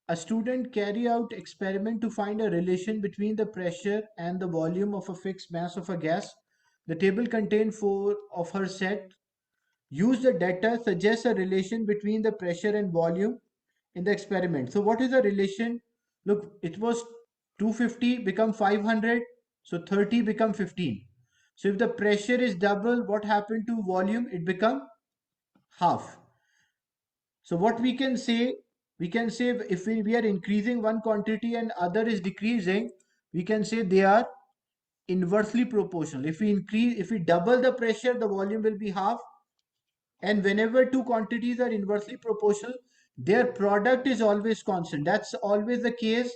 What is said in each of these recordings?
A student carry out experiment to find a relation between the pressure and the volume of a fixed mass of a gas. The table contains four of her set. Use the data suggests a relation between the pressure and volume in the experiment. So what is the relation? Look, it was 250 become 500, so 30 become 15. So if the pressure is double, what happened to volume? It become half. So what we can say if we are increasing one quantity and other is decreasing, we can say they are inversely proportional. If we double the pressure, the volume will be half. And whenever two quantities are inversely proportional, their product is always constant. That's always the case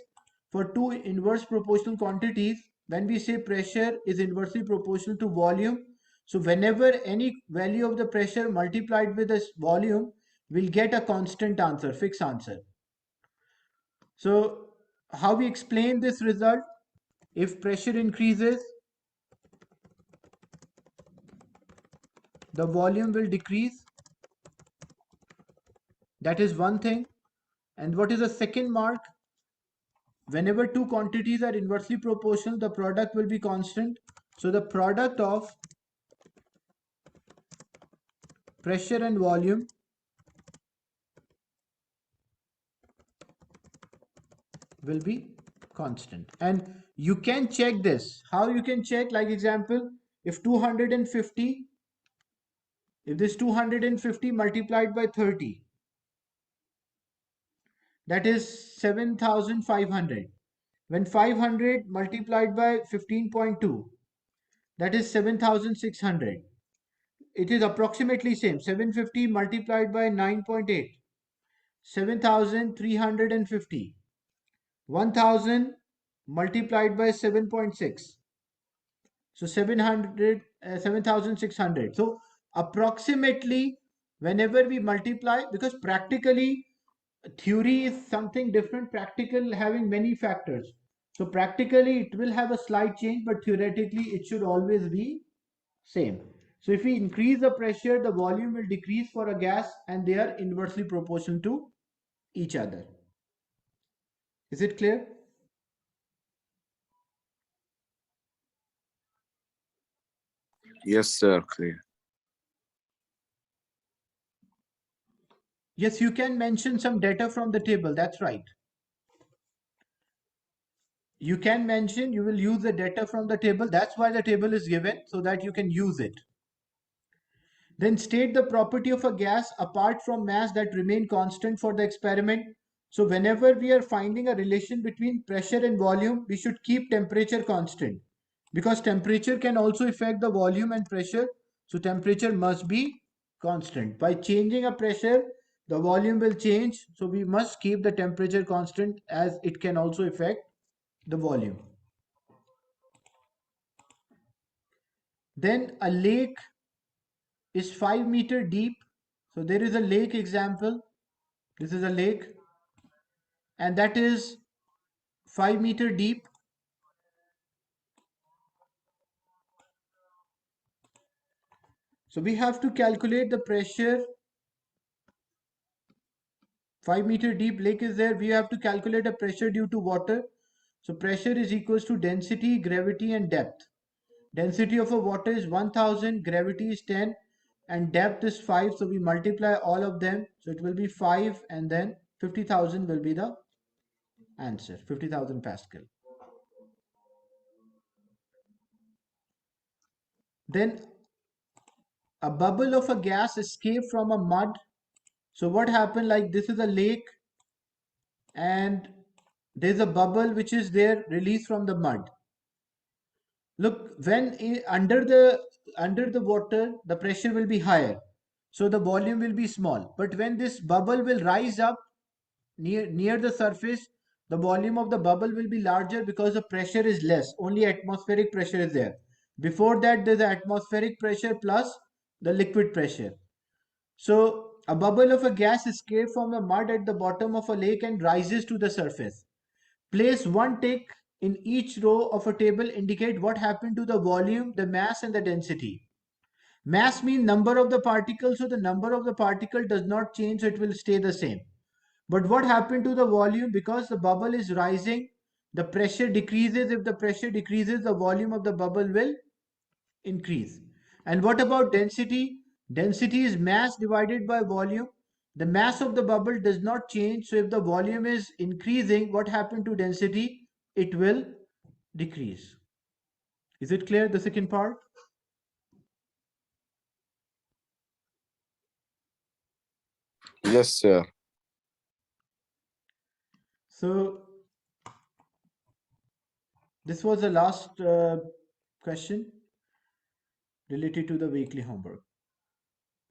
for two inverse proportional quantities. When we say pressure is inversely proportional to volume, so whenever any value of the pressure multiplied with this volume, we'll get a constant answer, fixed answer. So how we explain this result? If pressure increases, the volume will decrease. That is one thing. And what is the second mark? Whenever two quantities are inversely proportional, the product will be constant. So the product of pressure and volume will be constant. And you can check this. How you can check? Like example, if 250, if this 250 multiplied by 30, that is 7,500. When 500 multiplied by 15.2, that is 7,600. It is approximately same. 750 multiplied by 9.8, 7,350. 1,000 multiplied by 7.6. So 7,600. So approximately whenever we multiply, because practically theory is something different, practical having many factors. So practically it will have a slight change, but theoretically it should always be same. So if we increase the pressure, the volume will decrease for a gas and they are inversely proportional to each other. Is it clear? Yes, sir. Clear. Yes, you can mention some data from the table. That's right. You can mention, you will use the data from the table. That's why the table is given, so that you can use it. Then state the property of a gas apart from mass that remain constant for the experiment. So whenever we are finding a relation between pressure and volume, we should keep temperature constant, because temperature can also affect the volume and pressure. So temperature must be constant. By changing a pressure, the volume will change. So we must keep the temperature constant, as it can also affect the volume. Then a lake is 5 meter deep. So there is a lake example. This is a lake, and that is 5 meter deep. So we have to calculate the pressure. 5 meter deep lake is there. We have to calculate the pressure due to water. So pressure is equals to density, gravity, and depth. Density of a water is 1000, gravity is 10, and depth is 5. So we multiply all of them. So it will be 5, and then 50,000 will be the answer. 50,000 Pascal. Then a bubble of a gas escaped from a mud. So what happened? Like this is a lake, and there's a bubble which is there released from the mud. Look, when under the water, the pressure will be higher, so the volume will be small. But when this bubble will rise up near the surface, the volume of the bubble will be larger because the pressure is less. Only atmospheric pressure is there. Before that, there's the atmospheric pressure plus the liquid pressure. So a bubble of a gas escapes from the mud at the bottom of a lake and rises to the surface. Place one tick in each row of a table, indicate what happened to the volume, the mass, and the density. Mass means number of the particles, so the number of the particle does not change, so it will stay the same. But what happened to the volume? Because the bubble is rising, the pressure decreases. If the pressure decreases, the volume of the bubble will increase. And what about density? Density is mass divided by volume. The mass of the bubble does not change. So if the volume is increasing, what happened to density? It will decrease. Is it clear, the second part? Yes, sir. So this was the last question related to the weekly homework.